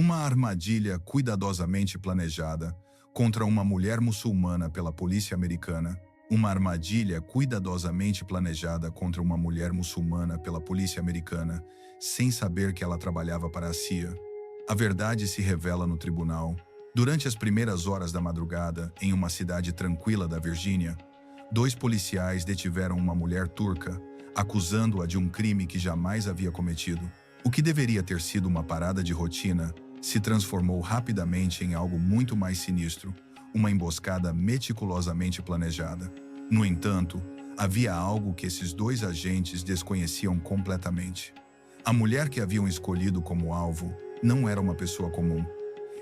Uma armadilha cuidadosamente planejada contra uma mulher muçulmana pela polícia americana. Uma armadilha cuidadosamente planejada contra uma mulher muçulmana pela polícia americana, sem saber que ela trabalhava para a CIA. A verdade se revela no tribunal. Durante as primeiras horas da madrugada, em uma cidade tranquila da Virgínia, dois policiais detiveram uma mulher turca, acusando-a de um crime que jamais havia cometido. O que deveria ter sido uma parada de rotina se transformou rapidamente em algo muito mais sinistro, uma emboscada meticulosamente planejada. No entanto, havia algo que esses dois agentes desconheciam completamente. A mulher que haviam escolhido como alvo não era uma pessoa comum.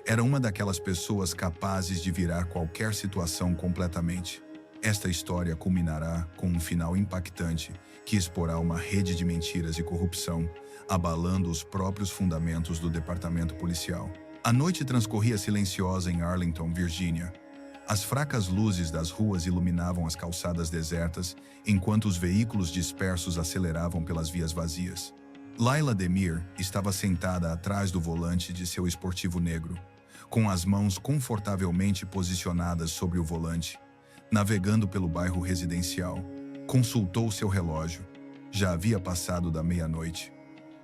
Era uma daquelas pessoas capazes de virar qualquer situação completamente. Esta história culminará com um final impactante que exporá uma rede de mentiras e corrupção, abalando os próprios fundamentos do departamento policial. A noite transcorria silenciosa em Arlington, Virgínia. As fracas luzes das ruas iluminavam as calçadas desertas, enquanto os veículos dispersos aceleravam pelas vias vazias. Layla Demir estava sentada atrás do volante de seu esportivo negro, com as mãos confortavelmente posicionadas sobre o volante, navegando pelo bairro residencial. Consultou seu relógio. Já havia passado da meia-noite.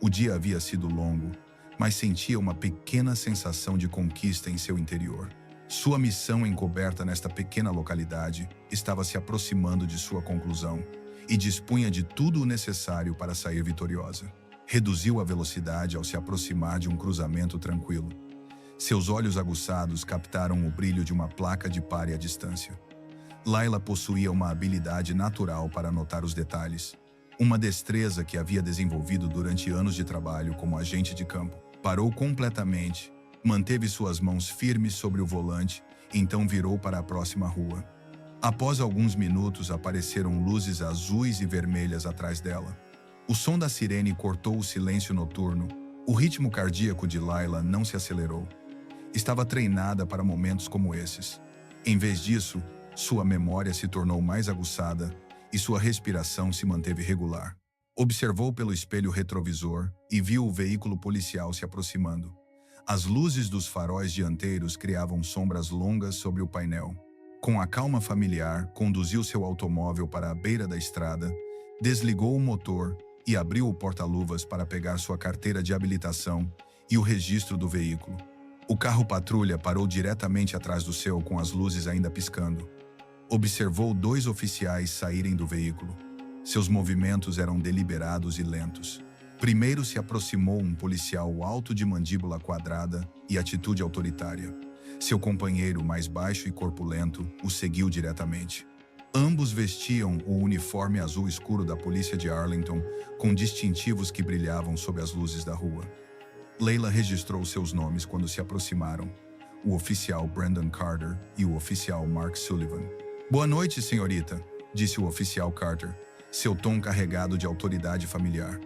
O dia havia sido longo, mas sentia uma pequena sensação de conquista em seu interior. Sua missão encoberta nesta pequena localidade estava se aproximando de sua conclusão e dispunha de tudo o necessário para sair vitoriosa. Reduziu a velocidade ao se aproximar de um cruzamento tranquilo. Seus olhos aguçados captaram o brilho de uma placa de pare à distância. Layla possuía uma habilidade natural para notar os detalhes, uma destreza que havia desenvolvido durante anos de trabalho como agente de campo. Parou completamente, manteve suas mãos firmes sobre o volante, então virou para a próxima rua. Após alguns minutos, apareceram luzes azuis e vermelhas atrás dela. O som da sirene cortou o silêncio noturno. O ritmo cardíaco de Layla não se acelerou. Estava treinada para momentos como esses. Em vez disso, sua memória se tornou mais aguçada e sua respiração se manteve regular. Observou pelo espelho retrovisor e viu o veículo policial se aproximando. As luzes dos faróis dianteiros criavam sombras longas sobre o painel. Com a calma familiar, conduziu seu automóvel para a beira da estrada, desligou o motor e abriu o porta-luvas para pegar sua carteira de habilitação e o registro do veículo. O carro patrulha parou diretamente atrás do seu, com as luzes ainda piscando. Observou dois oficiais saírem do veículo. Seus movimentos eram deliberados e lentos. Primeiro se aproximou um policial alto de mandíbula quadrada e atitude autoritária. Seu companheiro, mais baixo e corpulento, o seguiu diretamente. Ambos vestiam o uniforme azul escuro da polícia de Arlington, com distintivos que brilhavam sob as luzes da rua. Layla registrou seus nomes quando se aproximaram: o oficial Brandon Carter e o oficial Mark Sullivan. "Boa noite, senhorita", disse o oficial Carter, seu tom carregado de autoridade familiar.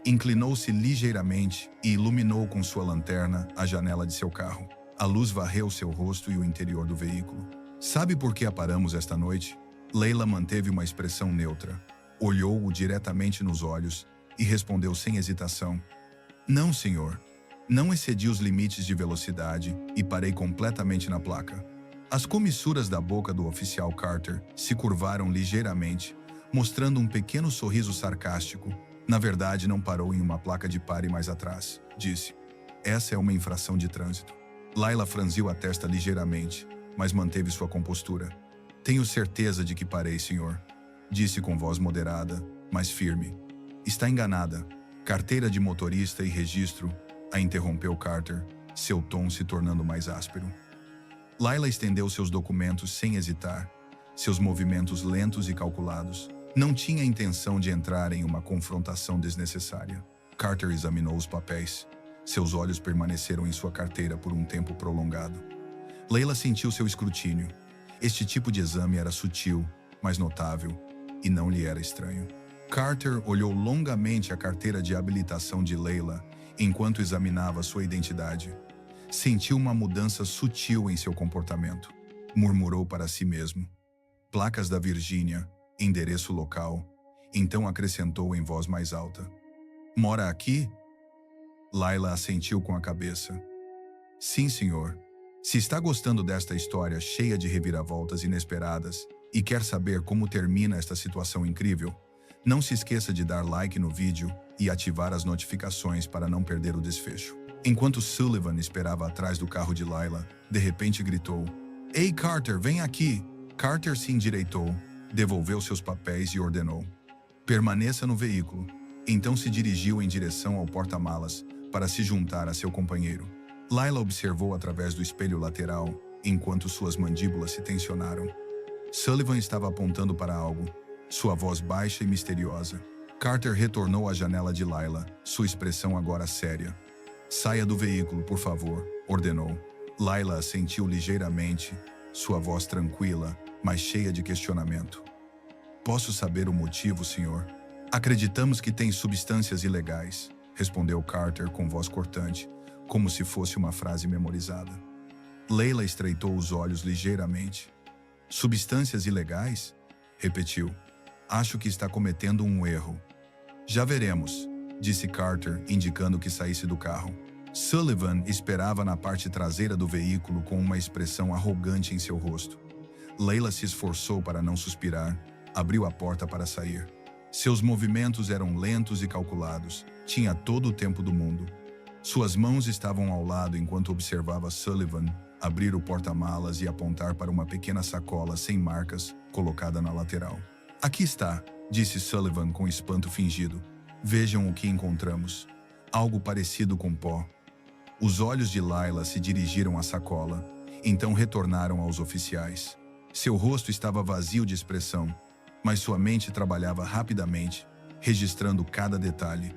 Inclinou-se ligeiramente e iluminou com sua lanterna a janela de seu carro. A luz varreu seu rosto e o interior do veículo. "Sabe por que a paramos esta noite?" Layla manteve uma expressão neutra, olhou-o diretamente nos olhos e respondeu sem hesitação: "Não, senhor. Não excedi os limites de velocidade e parei completamente na placa." As comissuras da boca do oficial Carter se curvaram ligeiramente, mostrando um pequeno sorriso sarcástico. "Na verdade, não parou em uma placa de pare mais atrás", disse. "Essa é uma infração de trânsito." Layla franziu a testa ligeiramente, mas manteve sua compostura. "Tenho certeza de que parei, senhor", disse com voz moderada, mas firme. "Está enganada. Carteira de motorista e registro", a interrompeu Carter, seu tom se tornando mais áspero. Layla estendeu seus documentos sem hesitar, seus movimentos lentos e calculados. Não tinha intenção de entrar em uma confrontação desnecessária. Carter examinou os papéis. Seus olhos permaneceram em sua carteira por um tempo prolongado. Layla sentiu seu escrutínio. Este tipo de exame era sutil, mas notável, e não lhe era estranho. Carter olhou longamente a carteira de habilitação de Layla enquanto examinava sua identidade. Sentiu uma mudança sutil em seu comportamento. Murmurou para si mesmo: "Placas da Virgínia, endereço local." Então acrescentou em voz mais alta: "Mora aqui?" Layla assentiu com a cabeça. Sim, senhor. Se está gostando desta história cheia de reviravoltas inesperadas e quer saber como termina esta situação incrível, não se esqueça de dar like no vídeo e ativar as notificações para não perder o desfecho. Enquanto Sullivan esperava atrás do carro de Layla, de repente gritou: "Ei, Carter, vem aqui!" Carter se endireitou, devolveu seus papéis e ordenou: "Permaneça no veículo." Então se dirigiu em direção ao porta-malas para se juntar a seu companheiro. Layla observou através do espelho lateral, enquanto suas mandíbulas se tensionaram. Sullivan estava apontando para algo, sua voz baixa e misteriosa. Carter retornou à janela de Layla, sua expressão agora séria. "Saia do veículo, por favor", ordenou. Layla assentiu ligeiramente, sua voz tranquila, mas cheia de questionamento. "Posso saber o motivo, senhor?" "Acreditamos que tem substâncias ilegais", respondeu Carter com voz cortante, como se fosse uma frase memorizada. Layla estreitou os olhos ligeiramente. "Substâncias ilegais?" repetiu. "Acho que está cometendo um erro." "Já veremos", disse Carter, indicando que saísse do carro. Sullivan esperava na parte traseira do veículo com uma expressão arrogante em seu rosto. Layla se esforçou para não suspirar, abriu a porta para sair. Seus movimentos eram lentos e calculados, tinha todo o tempo do mundo. Suas mãos estavam ao lado enquanto observava Sullivan abrir o porta-malas e apontar para uma pequena sacola sem marcas, colocada na lateral. "Aqui está", disse Sullivan com espanto fingido. "Vejam o que encontramos. Algo parecido com pó." Os olhos de Layla se dirigiram à sacola, então retornaram aos oficiais. Seu rosto estava vazio de expressão, mas sua mente trabalhava rapidamente, registrando cada detalhe.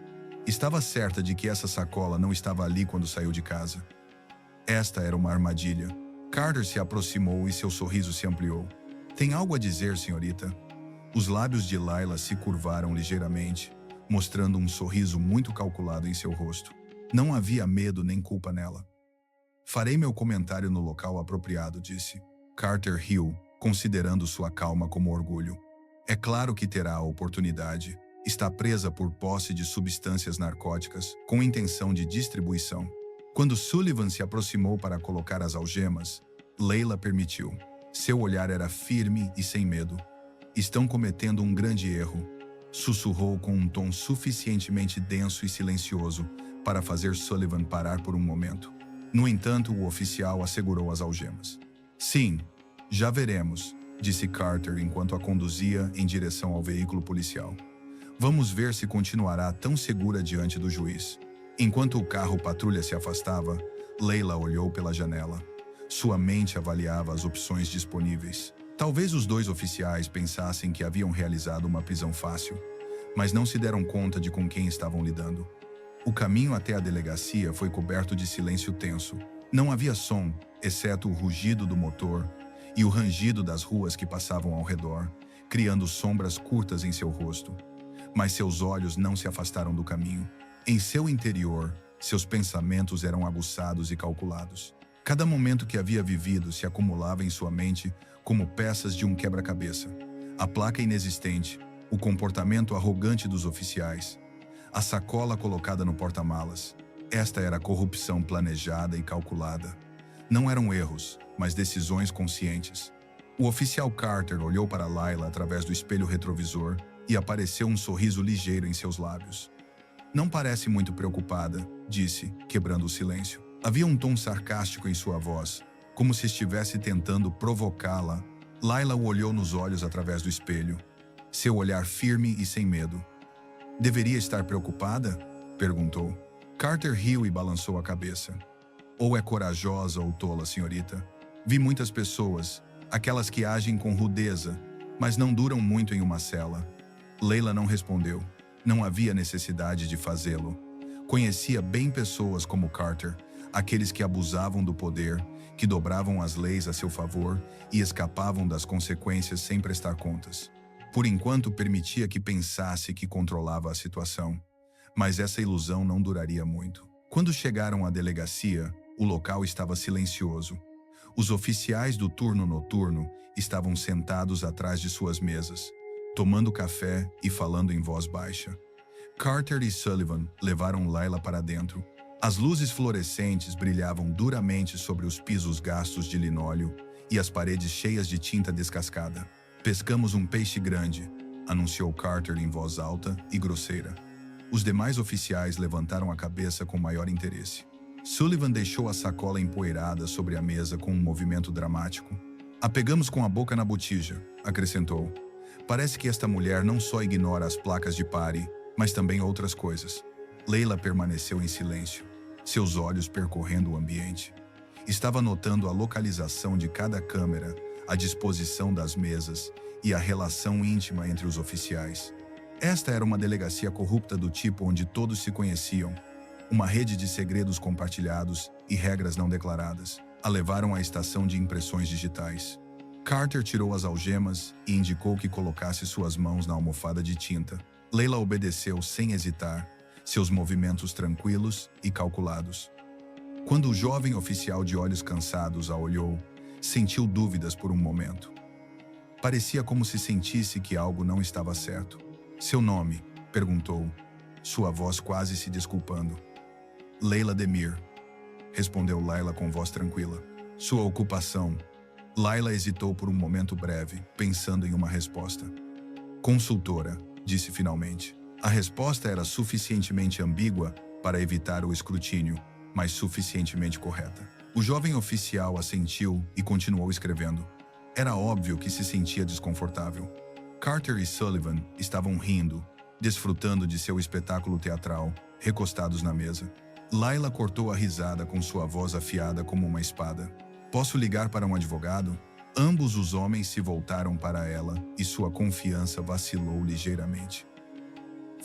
Estava certa de que essa sacola não estava ali quando saiu de casa. Esta era uma armadilha. Carter se aproximou e seu sorriso se ampliou. "Tem algo a dizer, senhorita?" Os lábios de Layla se curvaram ligeiramente, mostrando um sorriso muito calculado em seu rosto. Não havia medo nem culpa nela. "Farei meu comentário no local apropriado", disse. Carter riu, considerando sua calma como orgulho. "É claro que terá a oportunidade. Está presa por posse de substâncias narcóticas, com intenção de distribuição." Quando Sullivan se aproximou para colocar as algemas, Layla permitiu. Seu olhar era firme e sem medo. "Estão cometendo um grande erro", sussurrou com um tom suficientemente denso e silencioso para fazer Sullivan parar por um momento. No entanto, o oficial assegurou as algemas. "Sim, já veremos", disse Carter enquanto a conduzia em direção ao veículo policial. "Vamos ver se continuará tão segura diante do juiz." Enquanto o carro patrulha se afastava, Layla olhou pela janela. Sua mente avaliava as opções disponíveis. Talvez os dois oficiais pensassem que haviam realizado uma prisão fácil, mas não se deram conta de com quem estavam lidando. O caminho até a delegacia foi coberto de silêncio tenso. Não havia som, exceto o rugido do motor e o rangido das ruas que passavam ao redor, criando sombras curtas em seu rosto. Mas seus olhos não se afastaram do caminho. Em seu interior, seus pensamentos eram aguçados e calculados. Cada momento que havia vivido se acumulava em sua mente como peças de um quebra-cabeça. A placa inexistente, o comportamento arrogante dos oficiais, a sacola colocada no porta-malas. Esta era a corrupção planejada e calculada. Não eram erros, mas decisões conscientes. O oficial Carter olhou para Layla através do espelho retrovisor e apareceu um sorriso ligeiro em seus lábios. "Não parece muito preocupada", disse, quebrando o silêncio. Havia um tom sarcástico em sua voz, como se estivesse tentando provocá-la. Layla o olhou nos olhos através do espelho, seu olhar firme e sem medo. "Deveria estar preocupada?" perguntou. Carter riu e balançou a cabeça. "Ou é corajosa ou tola, senhorita. Vi muitas pessoas, aquelas que agem com rudeza, mas não duram muito em uma cela." Layla não respondeu. Não havia necessidade de fazê-lo. Conhecia bem pessoas como Carter, aqueles que abusavam do poder, que dobravam as leis a seu favor e escapavam das consequências sem prestar contas. Por enquanto, permitia que pensasse que controlava a situação. Mas essa ilusão não duraria muito. Quando chegaram à delegacia, o local estava silencioso. Os oficiais do turno noturno estavam sentados atrás de suas mesas, tomando café e falando em voz baixa. Carter e Sullivan levaram Layla para dentro. As luzes fluorescentes brilhavam duramente sobre os pisos gastos de linóleo e as paredes cheias de tinta descascada. Pescamos um peixe grande, anunciou Carter em voz alta e grosseira. Os demais oficiais levantaram a cabeça com maior interesse. Sullivan deixou a sacola empoeirada sobre a mesa com um movimento dramático. A pegamos com a boca na botija, acrescentou. Parece que esta mulher não só ignora as placas de pare, mas também outras coisas. Leila permaneceu em silêncio, seus olhos percorrendo o ambiente. Estava notando a localização de cada câmera, a disposição das mesas e a relação íntima entre os oficiais. Esta era uma delegacia corrupta do tipo onde todos se conheciam. Uma rede de segredos compartilhados e regras não declaradas a levaram à estação de impressões digitais. Carter tirou as algemas e indicou que colocasse suas mãos na almofada de tinta. Leila obedeceu sem hesitar, seus movimentos tranquilos e calculados. Quando o jovem oficial de olhos cansados a olhou, sentiu dúvidas por um momento. Parecia como se sentisse que algo não estava certo. Seu nome? Perguntou, sua voz quase se desculpando. Leila Demir, respondeu Laila com voz tranquila. Sua ocupação? Laila hesitou por um momento breve, pensando em uma resposta. Consultora, disse finalmente. A resposta era suficientemente ambígua para evitar o escrutínio, mas suficientemente correta. O jovem oficial assentiu e continuou escrevendo. Era óbvio que se sentia desconfortável. Carter e Sullivan estavam rindo, desfrutando de seu espetáculo teatral, recostados na mesa. Laila cortou a risada com sua voz afiada como uma espada. Posso ligar para um advogado? Ambos os homens se voltaram para ela e sua confiança vacilou ligeiramente.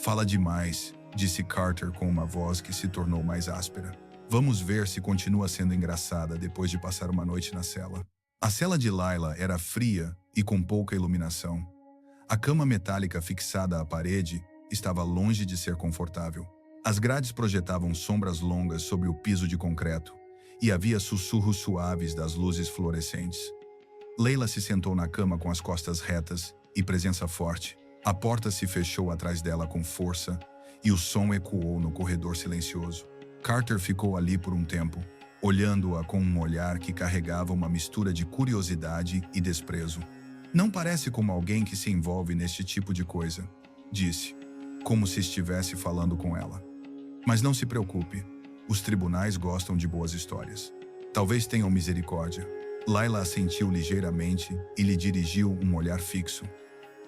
Fala demais, disse Carter com uma voz que se tornou mais áspera. Vamos ver se continua sendo engraçada depois de passar uma noite na cela. A cela de Laila era fria e com pouca iluminação. A cama metálica fixada à parede estava longe de ser confortável. As grades projetavam sombras longas sobre o piso de concreto e havia sussurros suaves das luzes fluorescentes. Leila se sentou na cama com as costas retas e presença forte. A porta se fechou atrás dela com força e o som ecoou no corredor silencioso. Carter ficou ali por um tempo, olhando-a com um olhar que carregava uma mistura de curiosidade e desprezo. Não parece como alguém que se envolve neste tipo de coisa, disse, como se estivesse falando com ela. Mas não se preocupe, os tribunais gostam de boas histórias. Talvez tenham misericórdia. Laila assentiu ligeiramente e lhe dirigiu um olhar fixo.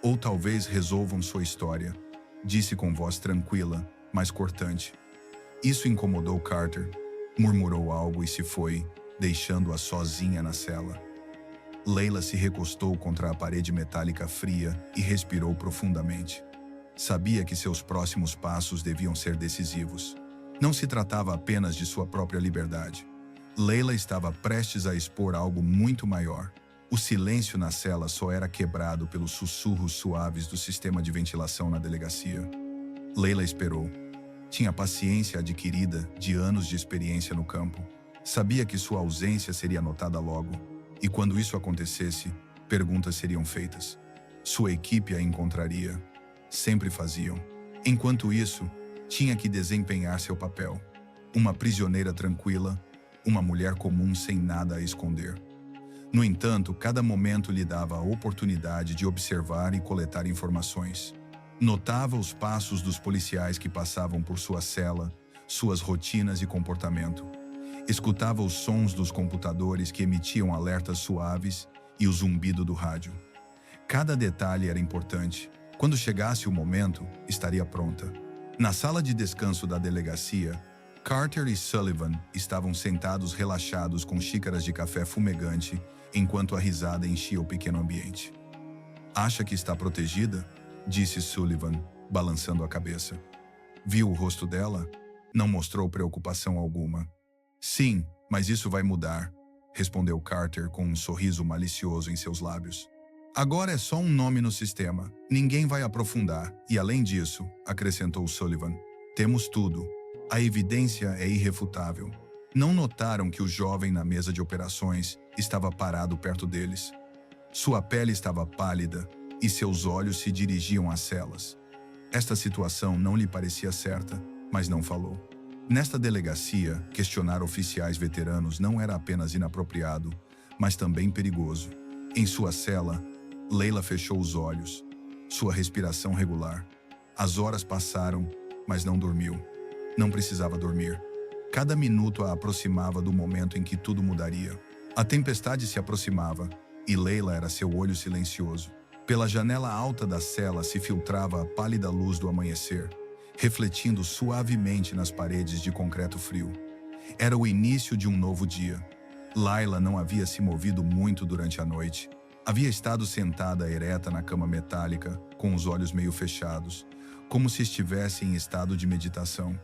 Ou talvez resolvam sua história, disse com voz tranquila, mas cortante. Isso incomodou Carter. Murmurou algo e se foi, deixando-a sozinha na cela. Leila se recostou contra a parede metálica fria e respirou profundamente. Sabia que seus próximos passos deviam ser decisivos. Não se tratava apenas de sua própria liberdade. Leila estava prestes a expor algo muito maior. O silêncio na cela só era quebrado pelos sussurros suaves do sistema de ventilação na delegacia. Leila esperou. Tinha paciência adquirida de anos de experiência no campo. Sabia que sua ausência seria notada logo, e quando isso acontecesse, perguntas seriam feitas. Sua equipe a encontraria. Sempre faziam. Enquanto isso, tinha que desempenhar seu papel. Uma prisioneira tranquila, uma mulher comum sem nada a esconder. No entanto, cada momento lhe dava a oportunidade de observar e coletar informações. Notava os passos dos policiais que passavam por sua cela, suas rotinas e comportamento. Escutava os sons dos computadores que emitiam alertas suaves e o zumbido do rádio. Cada detalhe era importante. Quando chegasse o momento, estaria pronta. Na sala de descanso da delegacia, Carter e Sullivan estavam sentados relaxados com xícaras de café fumegante enquanto a risada enchia o pequeno ambiente. Acha que está protegida? Disse Sullivan, balançando a cabeça. Viu o rosto dela? Não mostrou preocupação alguma. Sim, mas isso vai mudar, respondeu Carter com um sorriso malicioso em seus lábios. Agora é só um nome no sistema. Ninguém vai aprofundar. E além disso, acrescentou Sullivan, temos tudo. A evidência é irrefutável. Não notaram que o jovem na mesa de operações estava parado perto deles. Sua pele estava pálida e seus olhos se dirigiam às celas. Esta situação não lhe parecia certa, mas não falou. Nesta delegacia, questionar oficiais veteranos não era apenas inapropriado, mas também perigoso. Em sua cela, Leila fechou os olhos, sua respiração regular. As horas passaram, mas não dormiu. Não precisava dormir. Cada minuto a aproximava do momento em que tudo mudaria. A tempestade se aproximava, e Leila era seu olho silencioso. Pela janela alta da cela se filtrava a pálida luz do amanhecer, refletindo suavemente nas paredes de concreto frio. Era o início de um novo dia. Laila não havia se movido muito durante a noite. Havia estado sentada ereta na cama metálica, com os olhos meio fechados, como se estivesse em estado de meditação.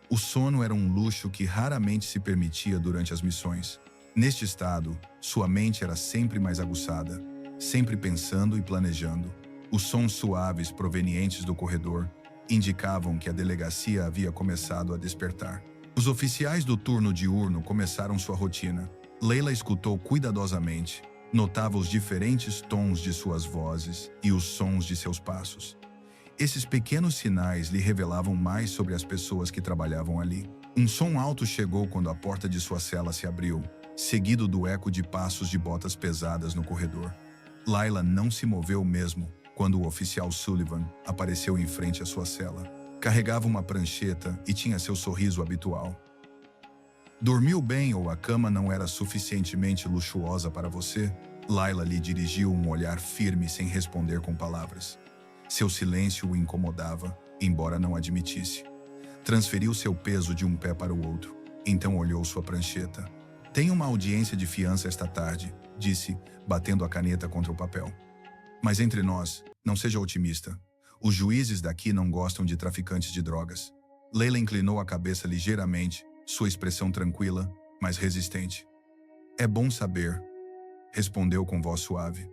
O sono era um luxo que raramente se permitia durante as missões. Neste estado, sua mente era sempre mais aguçada, sempre pensando e planejando. Os sons suaves provenientes do corredor indicavam que a delegacia havia começado a despertar. Os oficiais do turno diurno começaram sua rotina. Leila escutou cuidadosamente, notava os diferentes tons de suas vozes e os sons de seus passos. Esses pequenos sinais lhe revelavam mais sobre as pessoas que trabalhavam ali. Um som alto chegou quando a porta de sua cela se abriu, seguido do eco de passos de botas pesadas no corredor. Laila não se moveu mesmo quando o oficial Sullivan apareceu em frente à sua cela. Carregava uma prancheta e tinha seu sorriso habitual. Dormiu bem ou a cama não era suficientemente luxuosa para você? Laila lhe dirigiu um olhar firme sem responder com palavras. Seu silêncio o incomodava, embora não admitisse. Transferiu seu peso de um pé para o outro, então olhou sua prancheta. Tenho uma audiência de fiança esta tarde, disse, batendo a caneta contra o papel. Mas entre nós, não seja otimista. Os juízes daqui não gostam de traficantes de drogas. Leila inclinou a cabeça ligeiramente, sua expressão tranquila, mas resistente. É bom saber, respondeu com voz suave.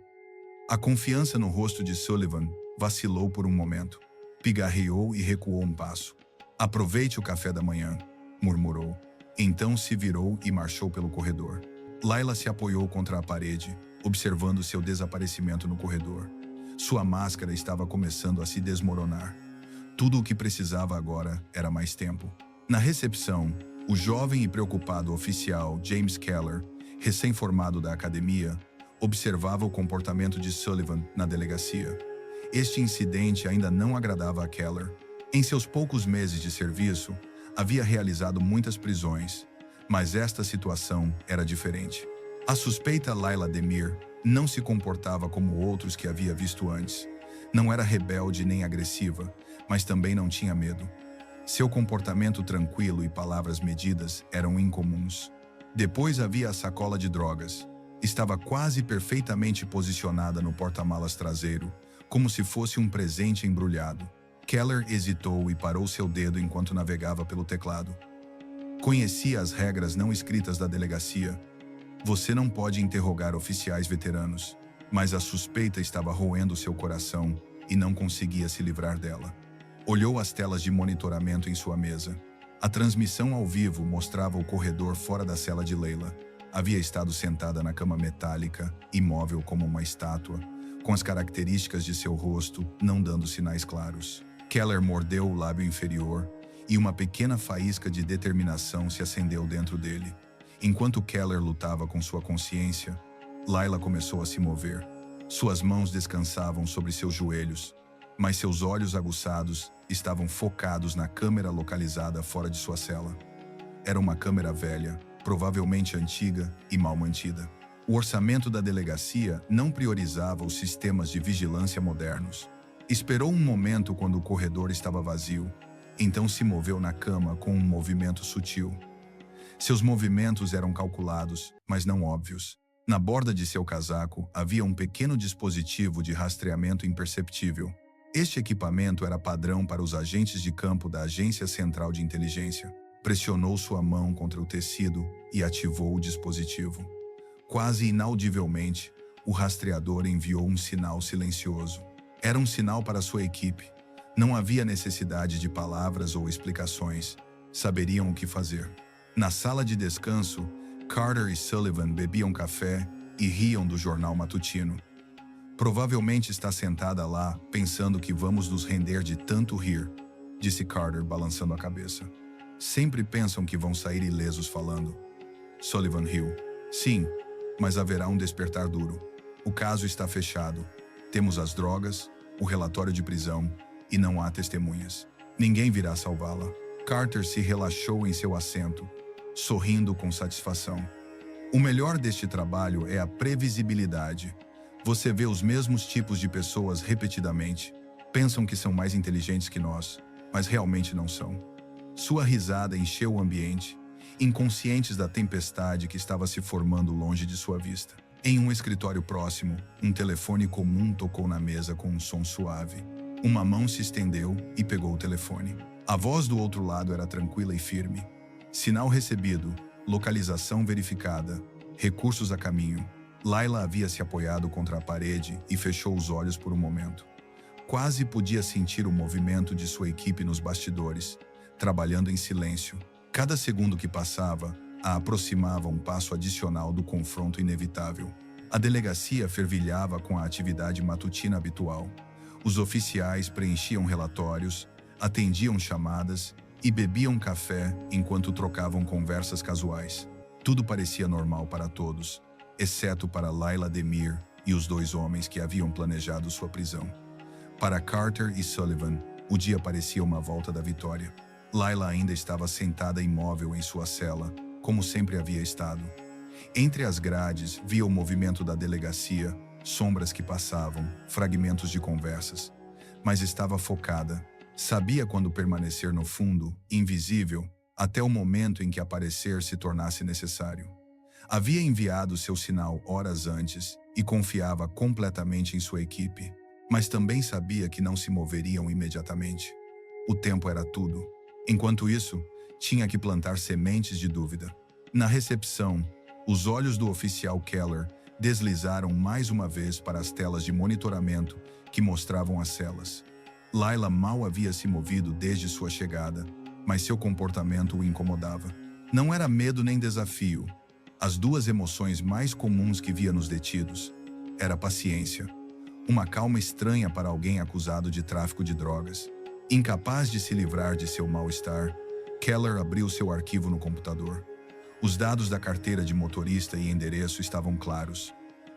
A confiança no rosto de Sullivan vacilou por um momento. Pigarreou e recuou um passo. Aproveite o café da manhã, murmurou. Então se virou e marchou pelo corredor. Laila se apoiou contra a parede, observando seu desaparecimento no corredor. Sua máscara estava começando a se desmoronar. Tudo o que precisava agora era mais tempo. Na recepção, o jovem e preocupado oficial James Keller, recém-formado da academia, observava o comportamento de Sullivan na delegacia. Este incidente ainda não agradava a Keller. Em seus poucos meses de serviço, havia realizado muitas prisões, mas esta situação era diferente. A suspeita Laila Demir não se comportava como outros que havia visto antes. Não era rebelde nem agressiva, mas também não tinha medo. Seu comportamento tranquilo e palavras medidas eram incomuns. Depois havia a sacola de drogas. Estava quase perfeitamente posicionada no porta-malas traseiro, como se fosse um presente embrulhado. Keller hesitou e parou seu dedo enquanto navegava pelo teclado. Conhecia as regras não escritas da delegacia. Você não pode interrogar oficiais veteranos, mas a suspeita estava roendo seu coração e não conseguia se livrar dela. Olhou as telas de monitoramento em sua mesa. A transmissão ao vivo mostrava o corredor fora da cela de Leila. Havia estado sentada na cama metálica, imóvel como uma estátua, com as características de seu rosto não dando sinais claros. Keller mordeu o lábio inferior e uma pequena faísca de determinação se acendeu dentro dele. Enquanto Keller lutava com sua consciência, Laila começou a se mover. Suas mãos descansavam sobre seus joelhos, mas seus olhos aguçados estavam focados na câmera localizada fora de sua cela. Era uma câmera velha, provavelmente antiga e mal mantida. O orçamento da delegacia não priorizava os sistemas de vigilância modernos. Esperou um momento quando o corredor estava vazio, então se moveu na cama com um movimento sutil. Seus movimentos eram calculados, mas não óbvios. Na borda de seu casaco havia um pequeno dispositivo de rastreamento imperceptível. Este equipamento era padrão para os agentes de campo da Agência Central de Inteligência. Pressionou sua mão contra o tecido e ativou o dispositivo. Quase inaudivelmente, o rastreador enviou um sinal silencioso. Era um sinal para sua equipe. Não havia necessidade de palavras ou explicações. Saberiam o que fazer. Na sala de descanso, Carter e Sullivan bebiam café e riam do jornal matutino. Provavelmente está sentada lá, pensando que vamos nos render de tanto rir, disse Carter, balançando a cabeça. Sempre pensam que vão sair ilesos falando. Sullivan riu. Sim, mas haverá um despertar duro. O caso está fechado. Temos as drogas, o relatório de prisão e não há testemunhas. Ninguém virá salvá-la. Carter se relaxou em seu assento, sorrindo com satisfação. O melhor deste trabalho é a previsibilidade. Você vê os mesmos tipos de pessoas repetidamente. Pensam que são mais inteligentes que nós, mas realmente não são. Sua risada encheu o ambiente, inconscientes da tempestade que estava se formando longe de sua vista. Em um escritório próximo, um telefone comum tocou na mesa com um som suave. Uma mão se estendeu e pegou o telefone. A voz do outro lado era tranquila e firme. Sinal recebido, localização verificada, recursos a caminho. Layla havia se apoiado contra a parede e fechou os olhos por um momento. Quase podia sentir o movimento de sua equipe nos bastidores, trabalhando em silêncio. Cada segundo que passava, a aproximava um passo adicional do confronto inevitável. A delegacia fervilhava com a atividade matutina habitual. Os oficiais preenchiam relatórios, atendiam chamadas e bebiam café enquanto trocavam conversas casuais. Tudo parecia normal para todos, exceto para Layla Demir e os dois homens que haviam planejado sua prisão. Para Carter e Sullivan, o dia parecia uma volta da vitória. Layla ainda estava sentada imóvel em sua cela, como sempre havia estado. Entre as grades, via o movimento da delegacia, sombras que passavam, fragmentos de conversas. Mas estava focada. Sabia quando permanecer no fundo, invisível, até o momento em que aparecer se tornasse necessário. Havia enviado seu sinal horas antes e confiava completamente em sua equipe, mas também sabia que não se moveriam imediatamente. O tempo era tudo. Enquanto isso, tinha que plantar sementes de dúvida. Na recepção, os olhos do oficial Keller deslizaram mais uma vez para as telas de monitoramento que mostravam as celas. Layla mal havia se movido desde sua chegada, mas seu comportamento o incomodava. Não era medo nem desafio. As duas emoções mais comuns que via nos detidos era paciência. Uma calma estranha para alguém acusado de tráfico de drogas. Incapaz de se livrar de seu mal-estar, Keller abriu seu arquivo no computador. Os dados da carteira de motorista e endereço estavam claros,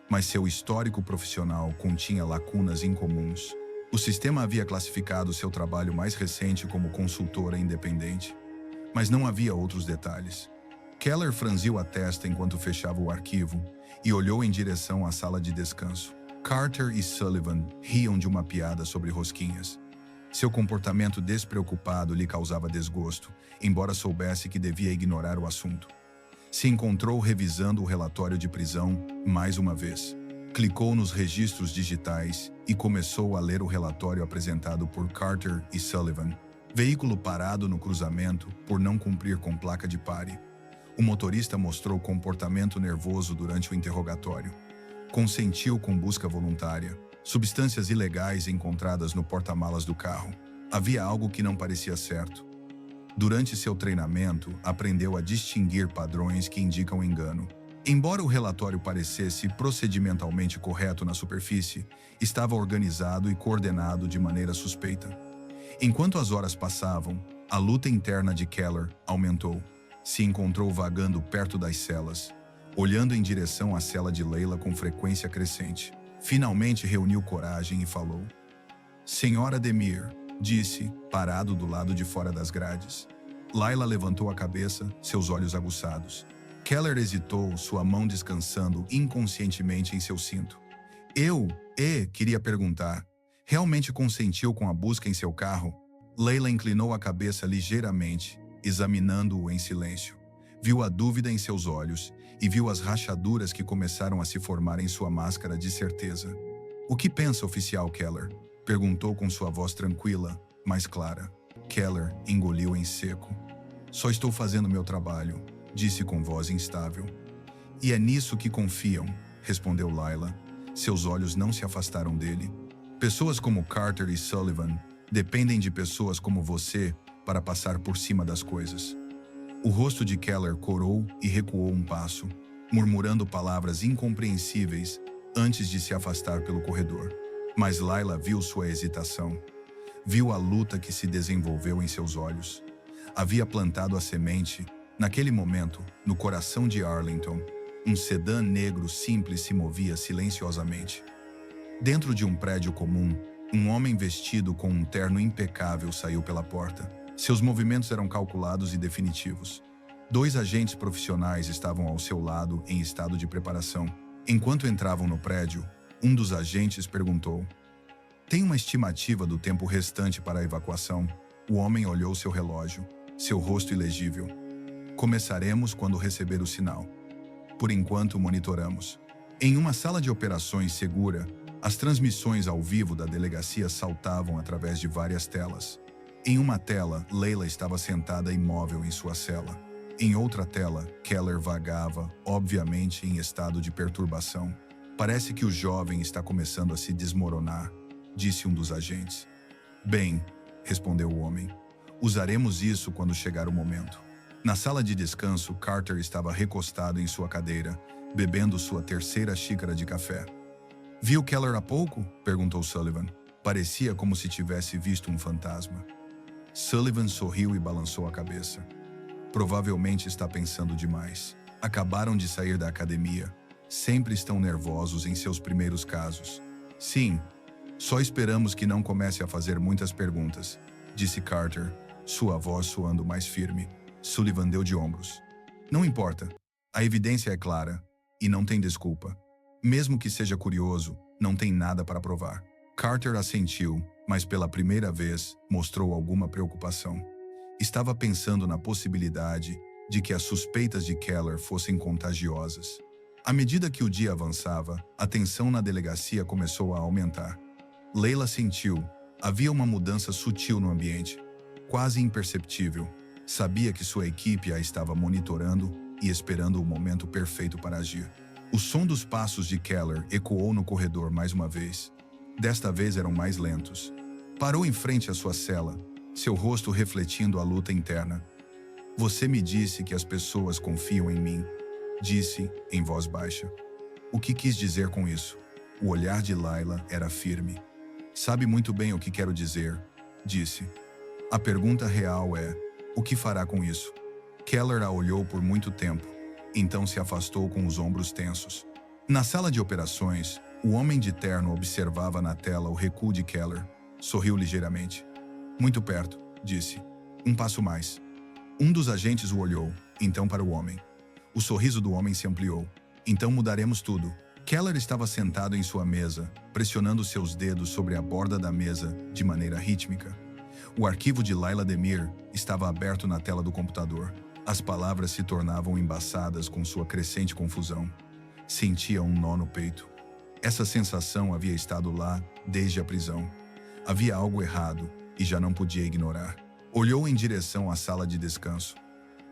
mas seu histórico profissional continha lacunas incomuns. O sistema havia classificado seu trabalho mais recente como consultora independente, mas não havia outros detalhes. Keller franziu a testa enquanto fechava o arquivo e olhou em direção à sala de descanso. Carter e Sullivan riam de uma piada sobre rosquinhas. Seu comportamento despreocupado lhe causava desgosto, embora soubesse que devia ignorar o assunto. Se encontrou revisando o relatório de prisão mais uma vez. Clicou nos registros digitais e começou a ler o relatório apresentado por Carter e Sullivan. Veículo parado no cruzamento por não cumprir com placa de pare. O motorista mostrou comportamento nervoso durante o interrogatório. Consentiu com busca voluntária. Substâncias ilegais encontradas no porta-malas do carro. Havia algo que não parecia certo. Durante seu treinamento, aprendeu a distinguir padrões que indicam engano. Embora o relatório parecesse procedimentalmente correto na superfície, estava organizado e coordenado de maneira suspeita. Enquanto as horas passavam, a luta interna de Keller aumentou. Se encontrou vagando perto das celas, olhando em direção à cela de Layla com frequência crescente. Finalmente reuniu coragem e falou. Senhora Demir, disse, parado do lado de fora das grades. Layla levantou a cabeça, seus olhos aguçados. Keller hesitou, sua mão descansando inconscientemente em seu cinto. Queria perguntar. Realmente consentiu com a busca em seu carro? Layla inclinou a cabeça ligeiramente, examinando-o em silêncio. Viu a dúvida em seus olhos e viu as rachaduras que começaram a se formar em sua máscara de certeza. O que pensa, oficial Keller? Perguntou com sua voz tranquila, mas clara. Keller engoliu em seco. Só estou fazendo meu trabalho, disse com voz instável. E é nisso que confiam, respondeu Layla. Seus olhos não se afastaram dele. Pessoas como Carter e Sullivan dependem de pessoas como você para passar por cima das coisas. O rosto de Keller corou e recuou um passo, murmurando palavras incompreensíveis antes de se afastar pelo corredor. Mas Layla viu sua hesitação. Viu a luta que se desenvolveu em seus olhos. havia plantado a semente, naquele momento, no coração de Arlington. Um sedã negro simples se movia silenciosamente. Dentro de um prédio comum, um homem vestido com um terno impecável saiu pela porta. Seus movimentos eram calculados e definitivos. 2 agentes profissionais estavam ao seu lado em estado de preparação. Enquanto entravam no prédio, um dos agentes perguntou: "Tem uma estimativa do tempo restante para a evacuação?" O homem olhou seu relógio, seu rosto ilegível. "Começaremos quando receber o sinal. Por enquanto, monitoramos." Em uma sala de operações segura, as transmissões ao vivo da delegacia saltavam através de várias telas. Em uma tela, Leila estava sentada imóvel em sua cela. Em outra tela, Keller vagava, obviamente em estado de perturbação. "Parece que o jovem está começando a se desmoronar", disse um dos agentes. "Bem", respondeu o homem, "usaremos isso quando chegar o momento." Na sala de descanso, Carter estava recostado em sua cadeira, bebendo sua 3ª xícara de café. "Viu Keller há pouco?" perguntou Sullivan. Parecia como se tivesse visto um fantasma. Sullivan sorriu e balançou a cabeça. "Provavelmente está pensando demais. Acabaram de sair da academia. Sempre estão nervosos em seus primeiros casos." "Sim, só esperamos que não comece a fazer muitas perguntas", disse Carter, sua voz soando mais firme. Sullivan deu de ombros. "Não importa. A evidência é clara, e não tem desculpa. Mesmo que seja curioso, não tem nada para provar." Carter assentiu, mas pela primeira vez mostrou alguma preocupação. Estava pensando na possibilidade de que as suspeitas de Keller fossem contagiosas. À medida que o dia avançava, a tensão na delegacia começou a aumentar. Leila sentiu, havia uma mudança sutil no ambiente, quase imperceptível. Sabia que sua equipe a estava monitorando e esperando o momento perfeito para agir. O som dos passos de Keller ecoou no corredor mais uma vez. Desta vez eram mais lentos. Parou em frente à sua cela, seu rosto refletindo a luta interna. "Você me disse que as pessoas confiam em mim", disse, em voz baixa. O que quis dizer com isso? O olhar de Laila era firme. "Sabe muito bem o que quero dizer", disse. "A pergunta real é, o que fará com isso?" Keller a olhou por muito tempo, então se afastou com os ombros tensos. Na sala de operações, o homem de terno observava na tela o recuo de Keller. Sorriu ligeiramente. "Muito perto", disse. "Um passo mais." Um dos agentes o olhou, então para o homem. O sorriso do homem se ampliou. "Então mudaremos tudo." Keller estava sentado em sua mesa, pressionando seus dedos sobre a borda da mesa de maneira rítmica. O arquivo de Laila Demir estava aberto na tela do computador. As palavras se tornavam embaçadas com sua crescente confusão. Sentia um nó no peito. Essa sensação havia estado lá desde a prisão. Havia algo errado e já não podia ignorar. Olhou em direção à sala de descanso.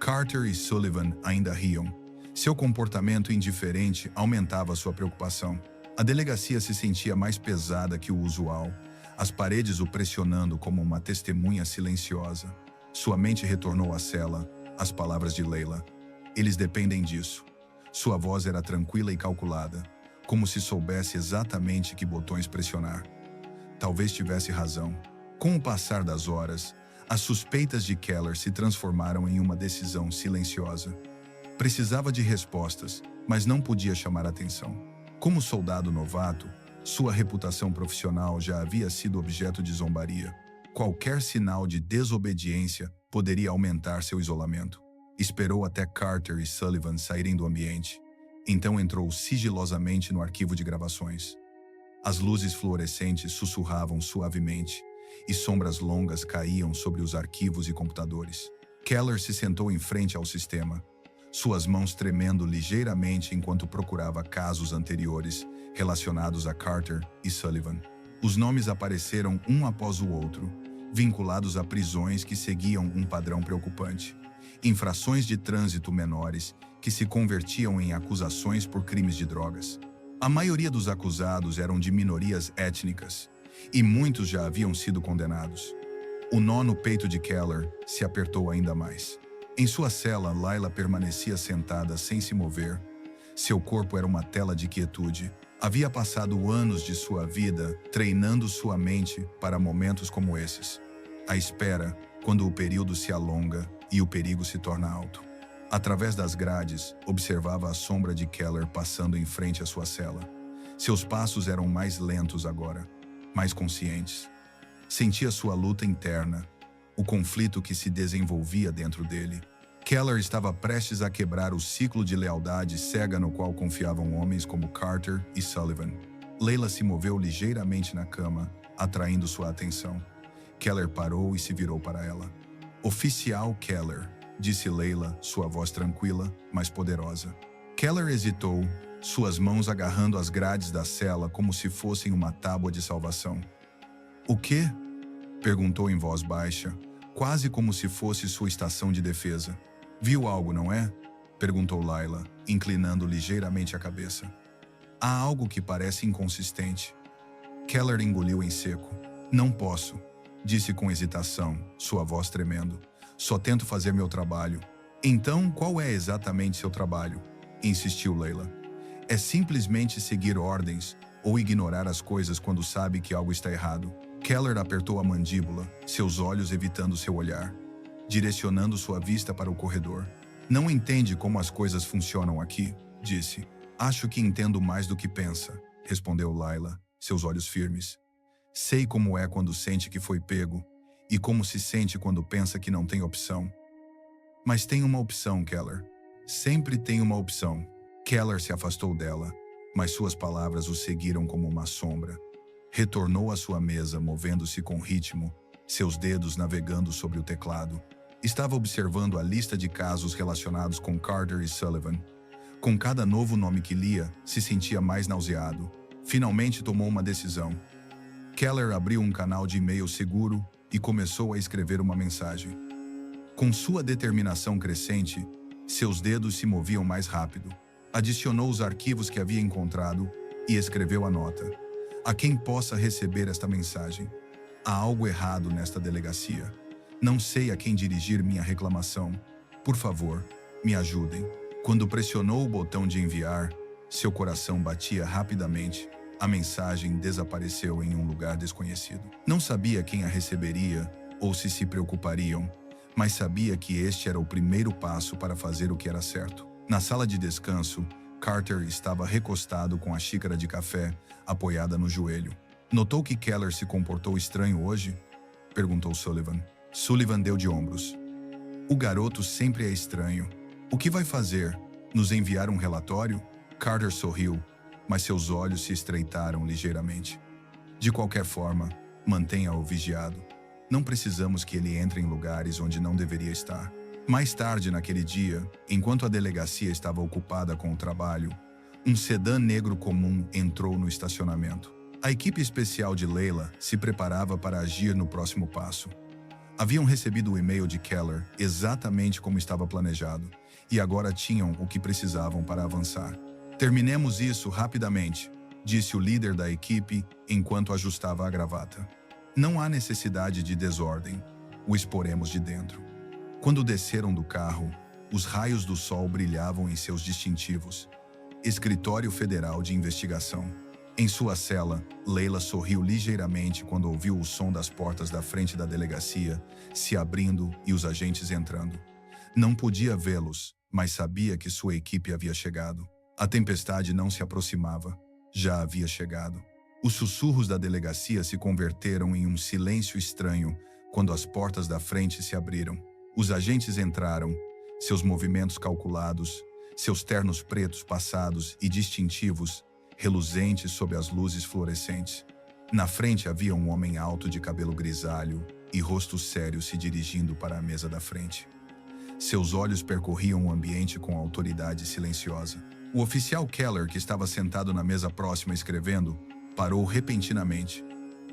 Carter e Sullivan ainda riam. Seu comportamento indiferente aumentava sua preocupação. A delegacia se sentia mais pesada que o usual, as paredes o pressionando como uma testemunha silenciosa. Sua mente retornou à cela, às palavras de Leila. "Eles dependem disso." Sua voz era tranquila e calculada, como se soubesse exatamente que botões pressionar. Talvez tivesse razão. Com o passar das horas, as suspeitas de Keller se transformaram em uma decisão silenciosa. Precisava de respostas, mas não podia chamar atenção. Como soldado novato, sua reputação profissional já havia sido objeto de zombaria. Qualquer sinal de desobediência poderia aumentar seu isolamento. Esperou até Carter e Sullivan saírem do ambiente. Então entrou sigilosamente no arquivo de gravações. As luzes fluorescentes sussurravam suavemente e sombras longas caíam sobre os arquivos e computadores. Keller se sentou em frente ao sistema, suas mãos tremendo ligeiramente enquanto procurava casos anteriores relacionados a Carter e Sullivan. Os nomes apareceram um após o outro, vinculados a prisões que seguiam um padrão preocupante. Infrações de trânsito menores que se convertiam em acusações por crimes de drogas. A maioria dos acusados eram de minorias étnicas, e muitos já haviam sido condenados. O nó no peito de Keller se apertou ainda mais. Em sua cela, Laila permanecia sentada sem se mover. Seu corpo era uma tela de quietude. Havia passado anos de sua vida treinando sua mente para momentos como esses. A espera, quando o período se alonga, e o perigo se torna alto. Através das grades, observava a sombra de Keller passando em frente à sua cela. Seus passos eram mais lentos agora, mais conscientes. Sentia sua luta interna, o conflito que se desenvolvia dentro dele. Keller estava prestes a quebrar o ciclo de lealdade cega no qual confiavam homens como Carter e Sullivan. Leila se moveu ligeiramente na cama, atraindo sua atenção. Keller parou e se virou para ela. "Oficial Keller", disse Leila, sua voz tranquila, mas poderosa. Keller hesitou, suas mãos agarrando as grades da cela como se fossem uma tábua de salvação. "O quê?", perguntou em voz baixa, quase como se fosse sua estação de defesa. "Viu algo, não é?", perguntou Laila, inclinando ligeiramente a cabeça. "Há algo que parece inconsistente." Keller engoliu em seco. "Não posso", disse com hesitação, sua voz tremendo. "Só tento fazer meu trabalho." "Então, qual é exatamente seu trabalho?", insistiu Leila. "É simplesmente seguir ordens ou ignorar as coisas quando sabe que algo está errado." Keller apertou a mandíbula, seus olhos evitando seu olhar, direcionando sua vista para o corredor. "Não entende como as coisas funcionam aqui?", disse. "Acho que entendo mais do que pensa", respondeu Laila, seus olhos firmes. "Sei como é quando sente que foi pego, e como se sente quando pensa que não tem opção." "Mas tem uma opção, Keller. Sempre tem uma opção." Keller se afastou dela, mas suas palavras o seguiram como uma sombra. Retornou à sua mesa, movendo-se com ritmo, seus dedos navegando sobre o teclado. Estava observando a lista de casos relacionados com Carter e Sullivan. Com cada novo nome que lia, se sentia mais nauseado. Finalmente tomou uma decisão. Keller abriu um canal de e-mail seguro e começou a escrever uma mensagem. Com sua determinação crescente, seus dedos se moviam mais rápido. Adicionou os arquivos que havia encontrado e escreveu a nota. "A quem possa receber esta mensagem. Há algo errado nesta delegacia. Não sei a quem dirigir minha reclamação. Por favor, me ajudem." Quando pressionou o botão de enviar, seu coração batia rapidamente. A mensagem desapareceu em um lugar desconhecido. Não sabia quem a receberia ou se preocupariam, mas sabia que este era o primeiro passo para fazer o que era certo. Na sala de descanso, Carter estava recostado com a xícara de café apoiada no joelho. "Notou que Keller se comportou estranho hoje?", perguntou Sullivan. Sullivan deu de ombros. "O garoto sempre é estranho. O que vai fazer? Nos enviar um relatório?" Carter sorriu, mas seus olhos se estreitaram ligeiramente. "De qualquer forma, mantenha-o vigiado. Não precisamos que ele entre em lugares onde não deveria estar." Mais tarde naquele dia, enquanto a delegacia estava ocupada com o trabalho, um sedã negro comum entrou no estacionamento. A equipe especial de Leila se preparava para agir no próximo passo. Haviam recebido o e-mail de Keller exatamente como estava planejado, e agora tinham o que precisavam para avançar. "Terminemos isso rapidamente", disse o líder da equipe enquanto ajustava a gravata. "Não há necessidade de desordem. O exporemos de dentro." Quando desceram do carro, os raios do sol brilhavam em seus distintivos. Escritório Federal de Investigação. Em sua cela, Leila sorriu ligeiramente quando ouviu o som das portas da frente da delegacia se abrindo e os agentes entrando. Não podia vê-los, mas sabia que sua equipe havia chegado. A tempestade não se aproximava, já havia chegado. Os sussurros da delegacia se converteram em um silêncio estranho quando as portas da frente se abriram. Os agentes entraram, seus movimentos calculados, seus ternos pretos passados e distintivos, reluzentes sob as luzes fluorescentes. Na frente havia um homem alto de cabelo grisalho e rosto sério se dirigindo para a mesa da frente. Seus olhos percorriam o ambiente com autoridade silenciosa. O oficial Keller, que estava sentado na mesa próxima escrevendo, parou repentinamente.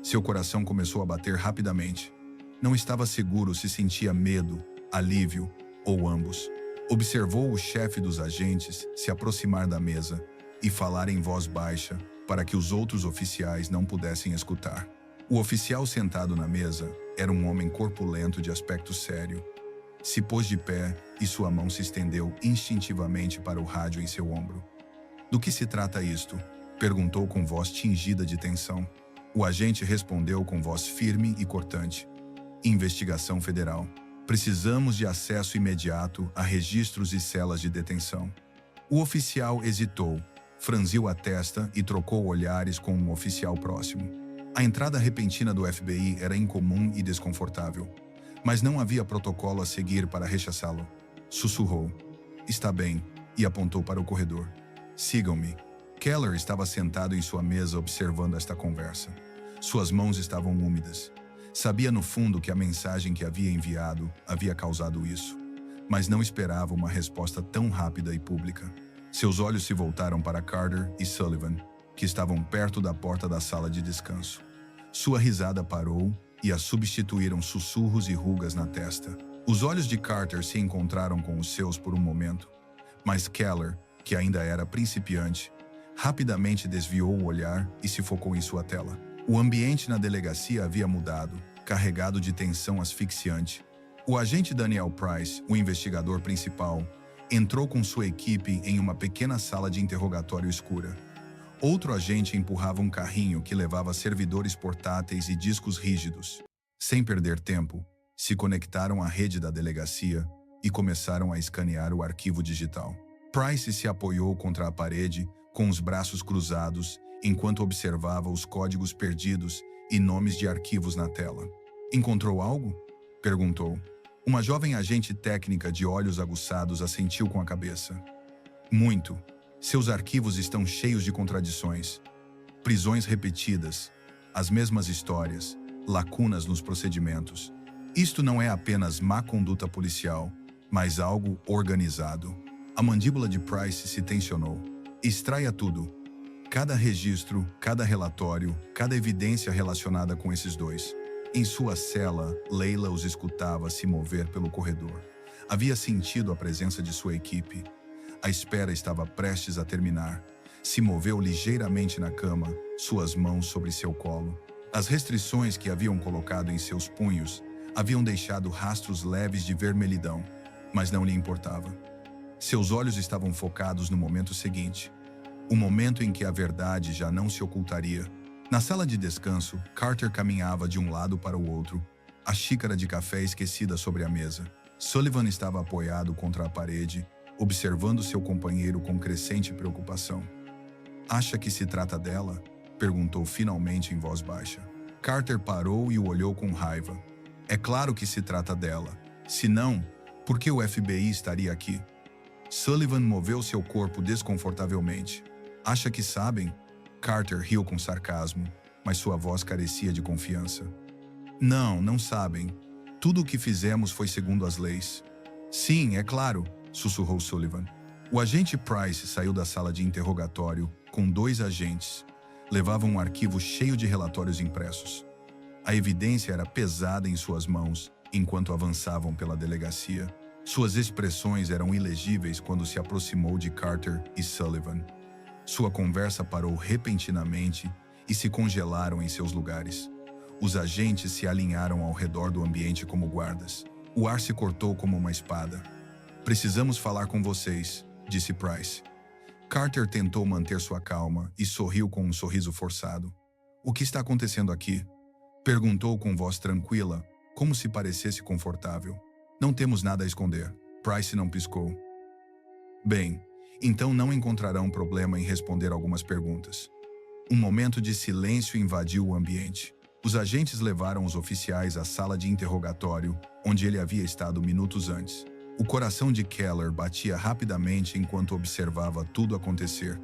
Seu coração começou a bater rapidamente. Não estava seguro se sentia medo, alívio ou ambos. Observou o chefe dos agentes se aproximar da mesa e falar em voz baixa para que os outros oficiais não pudessem escutar. O oficial sentado na mesa era um homem corpulento de aspecto sério. Se pôs de pé e sua mão se estendeu instintivamente para o rádio em seu ombro. "Do que se trata isto?", perguntou com voz tingida de tensão. O agente respondeu com voz firme e cortante. "Investigação federal." Precisamos de acesso imediato a registros e celas de detenção. O oficial hesitou, franziu a testa e trocou olhares com um oficial próximo. A entrada repentina do FBI era incomum e desconfortável, mas não havia protocolo a seguir para rechaçá-lo. Sussurrou: "Está bem", e apontou para o corredor. "Sigam-me." Keller estava sentado em sua mesa observando esta conversa. Suas mãos estavam úmidas. Sabia no fundo que a mensagem que havia enviado havia causado isso, mas não esperava uma resposta tão rápida e pública. Seus olhos se voltaram para Carter e Sullivan, que estavam perto da porta da sala de descanso. Sua risada parou e a substituíram sussurros e rugas na testa. Os olhos de Carter se encontraram com os seus por um momento, mas Keller, que ainda era principiante, rapidamente desviou o olhar e se focou em sua tela. O ambiente na delegacia havia mudado, carregado de tensão asfixiante. O agente Daniel Price, o investigador principal, entrou com sua equipe em uma pequena sala de interrogatório escura. Outro agente empurrava um carrinho que levava servidores portáteis e discos rígidos. Sem perder tempo, se conectaram à rede da delegacia e começaram a escanear o arquivo digital. Price se apoiou contra a parede, com os braços cruzados, enquanto observava os códigos perdidos e nomes de arquivos na tela. "Encontrou algo?" perguntou. Uma jovem agente técnica de olhos aguçados assentiu com a cabeça. "Muito. Seus arquivos estão cheios de contradições. Prisões repetidas, as mesmas histórias, lacunas nos procedimentos. Isto não é apenas má conduta policial, mas algo organizado." A mandíbula de Price se tensionou. "Extraia tudo. Cada registro, cada relatório, cada evidência relacionada com esses dois." Em sua cela, Leila os escutava se mover pelo corredor. Havia sentido a presença de sua equipe. A espera estava prestes a terminar. Se moveu ligeiramente na cama, suas mãos sobre seu colo. As restrições que haviam colocado em seus punhos haviam deixado rastros leves de vermelhidão, mas não lhe importava. Seus olhos estavam focados no momento seguinte, o momento em que a verdade já não se ocultaria. Na sala de descanso, Carter caminhava de um lado para o outro, a xícara de café esquecida sobre a mesa. Sullivan estava apoiado contra a parede, observando seu companheiro com crescente preocupação. "Acha que se trata dela?" perguntou finalmente em voz baixa. Carter parou e o olhou com raiva. "É claro que se trata dela. Se não, por que o FBI estaria aqui?" Sullivan moveu seu corpo desconfortavelmente. "Acha que sabem?" Carter riu com sarcasmo, mas sua voz carecia de confiança. "Não, não sabem. Tudo o que fizemos foi segundo as leis." "Sim, é claro", sussurrou Sullivan. O agente Price saiu da sala de interrogatório com 2 agentes. Levavam um arquivo cheio de relatórios impressos. A evidência era pesada em suas mãos enquanto avançavam pela delegacia. Suas expressões eram ilegíveis quando se aproximou de Carter e Sullivan. Sua conversa parou repentinamente e se congelaram em seus lugares. Os agentes se alinharam ao redor do ambiente como guardas. O ar se cortou como uma espada. "Precisamos falar com vocês", disse Price. Carter tentou manter sua calma e sorriu com um sorriso forçado. "O que está acontecendo aqui?" perguntou com voz tranquila, como se parecesse confortável. "Não temos nada a esconder." Price não piscou. "Bem, então não encontrarão problema em responder algumas perguntas." Um momento de silêncio invadiu o ambiente. Os agentes levaram os oficiais à sala de interrogatório, onde ele havia estado minutos antes. O coração de Keller batia rapidamente enquanto observava tudo acontecer.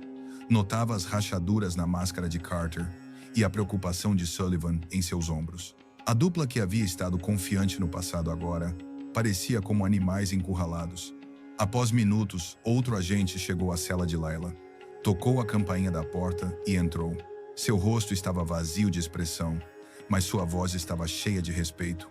Notava as rachaduras na máscara de Carter e a preocupação de Sullivan em seus ombros. A dupla que havia estado confiante no passado agora parecia como animais encurralados. Após minutos, outro agente chegou à cela de Layla. Tocou a campainha da porta e entrou. Seu rosto estava vazio de expressão, mas sua voz estava cheia de respeito.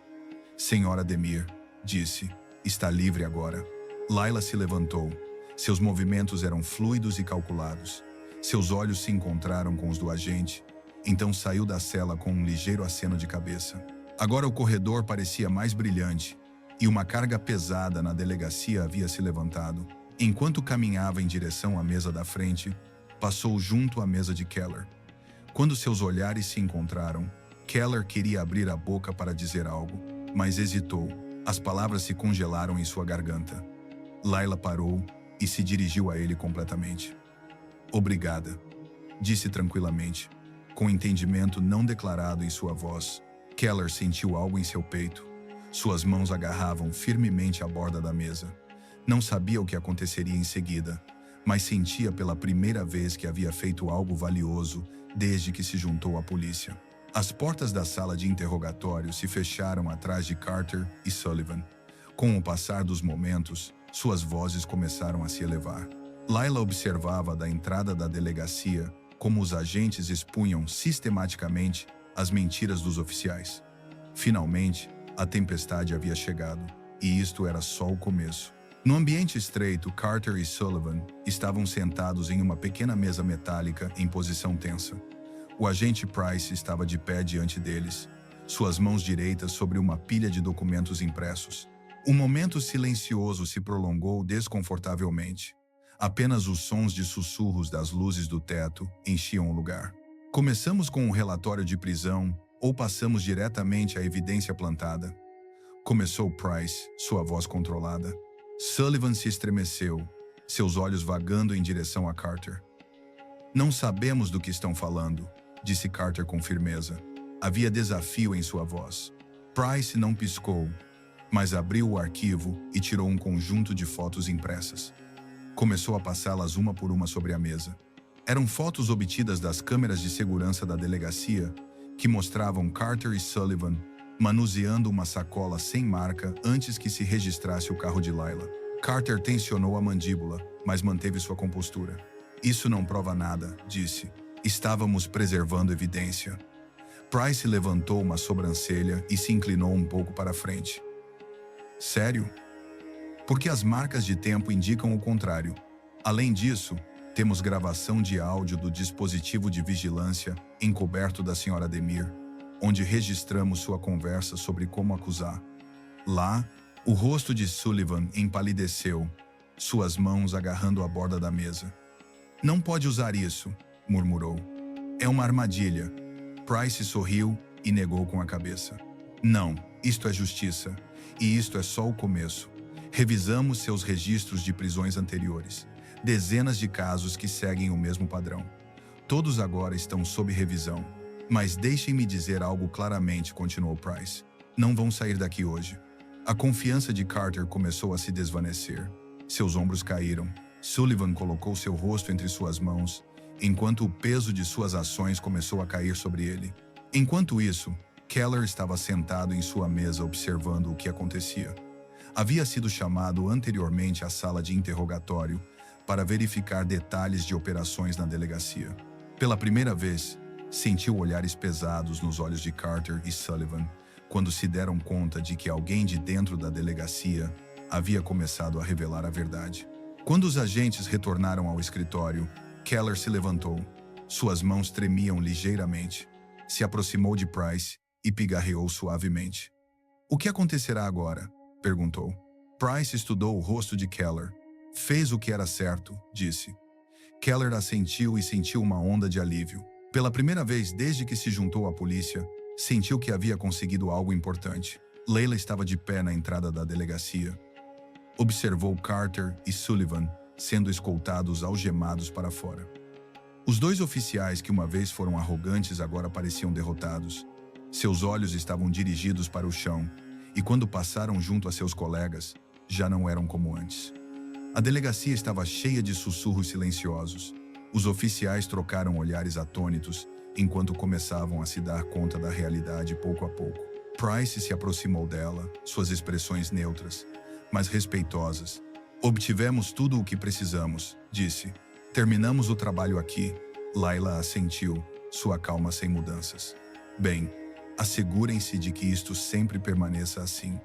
"Senhora Demir", disse, "está livre agora." Layla se levantou. Seus movimentos eram fluidos e calculados. Seus olhos se encontraram com os do agente, então saiu da cela com um ligeiro aceno de cabeça. Agora o corredor parecia mais brilhante, e uma carga pesada na delegacia havia se levantado. Enquanto caminhava em direção à mesa da frente, passou junto à mesa de Keller. Quando seus olhares se encontraram, Keller queria abrir a boca para dizer algo, mas hesitou. As palavras se congelaram em sua garganta. Layla parou e se dirigiu a ele completamente. Obrigada, disse tranquilamente, com entendimento não declarado em sua voz. Keller sentiu algo em seu peito. Suas mãos agarravam firmemente a borda da mesa. Não sabia o que aconteceria em seguida, mas sentia pela primeira vez que havia feito algo valioso desde que se juntou à polícia. As portas da sala de interrogatório se fecharam atrás de Carter e Sullivan. Com o passar dos momentos, suas vozes começaram a se elevar. Layla observava da entrada da delegacia como os agentes expunham sistematicamente as mentiras dos oficiais. Finalmente, a tempestade havia chegado, e isto era só o começo. No ambiente estreito, Carter e Sullivan estavam sentados em uma pequena mesa metálica em posição tensa. O agente Price estava de pé diante deles, suas mãos direitas sobre uma pilha de documentos impressos. Um momento silencioso se prolongou desconfortavelmente. Apenas os sons de sussurros das luzes do teto enchiam o lugar. Começamos com um relatório de prisão ou passamos diretamente à evidência plantada? Começou Price, sua voz controlada. Sullivan se estremeceu, seus olhos vagando em direção a Carter. Não sabemos do que estão falando, disse Carter com firmeza. Havia desafio em sua voz. Price não piscou, mas abriu o arquivo e tirou um conjunto de fotos impressas. Começou a passá-las uma por uma sobre a mesa. Eram fotos obtidas das câmeras de segurança da delegacia que mostravam Carter e Sullivan manuseando uma sacola sem marca antes que se registrasse o carro de Layla. Carter tensionou a mandíbula, mas manteve sua compostura. Isso não prova nada, disse. Estávamos preservando evidência. Price levantou uma sobrancelha e se inclinou um pouco para frente. Sério? Porque as marcas de tempo indicam o contrário. Além disso, temos gravação de áudio do dispositivo de vigilância encoberto da Sra. Demir, onde registramos sua conversa sobre como acusar. Lá, o rosto de Sullivan empalideceu, suas mãos agarrando a borda da mesa. Não pode usar isso, murmurou. É uma armadilha. Price sorriu e negou com a cabeça. Não, isto é justiça. E isto é só o começo. Revisamos seus registros de prisões anteriores. Dezenas de casos que seguem o mesmo padrão. Todos agora estão sob revisão. Mas deixem-me dizer algo claramente, continuou Price. Não vão sair daqui hoje. A confiança de Carter começou a se desvanecer. Seus ombros caíram. Sullivan colocou seu rosto entre suas mãos, enquanto o peso de suas ações começou a cair sobre ele. Enquanto isso, Keller estava sentado em sua mesa observando o que acontecia. Havia sido chamado anteriormente à sala de interrogatório para verificar detalhes de operações na delegacia. Pela primeira vez, sentiu olhares pesados nos olhos de Carter e Sullivan quando se deram conta de que alguém de dentro da delegacia havia começado a revelar a verdade. Quando os agentes retornaram ao escritório, Keller se levantou. Suas mãos tremiam ligeiramente. Se aproximou de Price e pigarreou suavemente. O que acontecerá agora? Perguntou. Price estudou o rosto de Keller. Fez o que era certo, disse. Keller assentiu e sentiu uma onda de alívio. Pela primeira vez desde que se juntou à polícia, sentiu que havia conseguido algo importante. Layla estava de pé na entrada da delegacia. Observou Carter e Sullivan sendo escoltados algemados para fora. Os dois oficiais que uma vez foram arrogantes agora pareciam derrotados. Seus olhos estavam dirigidos para o chão, e quando passaram junto a seus colegas, já não eram como antes. A delegacia estava cheia de sussurros silenciosos. Os oficiais trocaram olhares atônitos, enquanto começavam a se dar conta da realidade pouco a pouco. Price se aproximou dela, suas expressões neutras, mas respeitosas. Obtivemos tudo o que precisamos, disse. Terminamos o trabalho aqui. Layla assentiu, sua calma sem mudanças. Bem, assegurem-se de que isto sempre permaneça assim.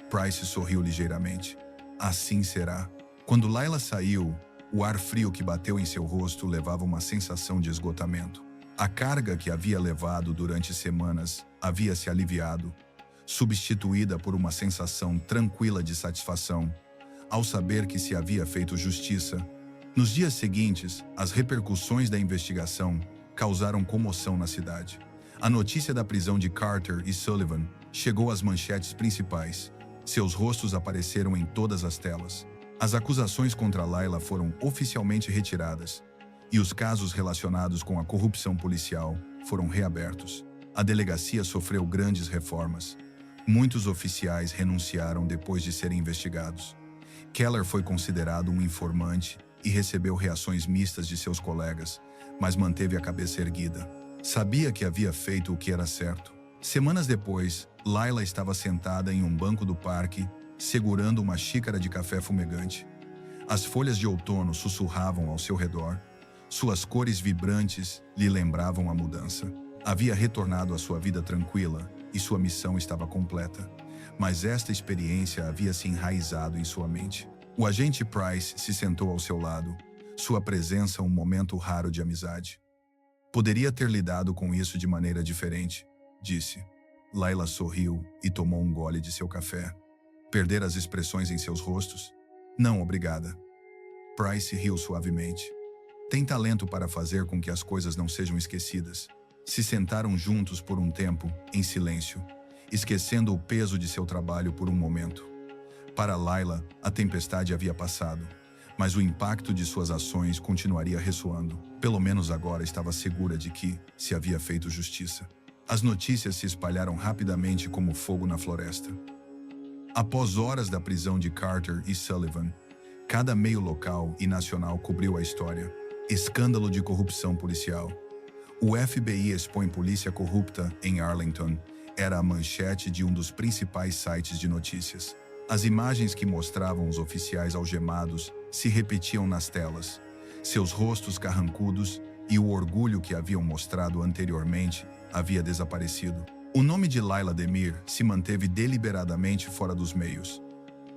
Price sorriu ligeiramente. Assim será. Quando Layla saiu, o ar frio que bateu em seu rosto levava uma sensação de esgotamento. A carga que havia levado durante semanas havia se aliviado, substituída por uma sensação tranquila de satisfação, ao saber que se havia feito justiça. Nos dias seguintes, as repercussões da investigação causaram comoção na cidade. A notícia da prisão de Carter e Sullivan chegou às manchetes principais. Seus rostos apareceram em todas as telas. As acusações contra Layla foram oficialmente retiradas e os casos relacionados com a corrupção policial foram reabertos. A delegacia sofreu grandes reformas. Muitos oficiais renunciaram depois de serem investigados. Keller foi considerado um informante e recebeu reações mistas de seus colegas, mas manteve a cabeça erguida. Sabia que havia feito o que era certo. Semanas depois, Layla estava sentada em um banco do parque, segurando uma xícara de café fumegante. As folhas de outono sussurravam ao seu redor. Suas cores vibrantes lhe lembravam a mudança. Havia retornado à sua vida tranquila e sua missão estava completa. Mas esta experiência havia se enraizado em sua mente. O agente Price se sentou ao seu lado, sua presença um momento raro de amizade. Poderia ter lidado com isso de maneira diferente, disse. Layla sorriu e tomou um gole de seu café. Perder as expressões em seus rostos? Não, obrigada. Price riu suavemente. Tem talento para fazer com que as coisas não sejam esquecidas. Se sentaram juntos por um tempo, em silêncio, esquecendo o peso de seu trabalho por um momento. Para Layla, a tempestade havia passado, mas o impacto de suas ações continuaria ressoando. Pelo menos agora estava segura de que se havia feito justiça. As notícias se espalharam rapidamente como fogo na floresta. Após horas da prisão de Carter e Sullivan, cada meio local e nacional cobriu a história. Escândalo de corrupção policial. O FBI expõe polícia corrupta em Arlington era a manchete de um dos principais sites de notícias. As imagens que mostravam os oficiais algemados se repetiam nas telas. Seus rostos carrancudos e o orgulho que haviam mostrado anteriormente havia desaparecido. O nome de Layla Demir se manteve deliberadamente fora dos meios.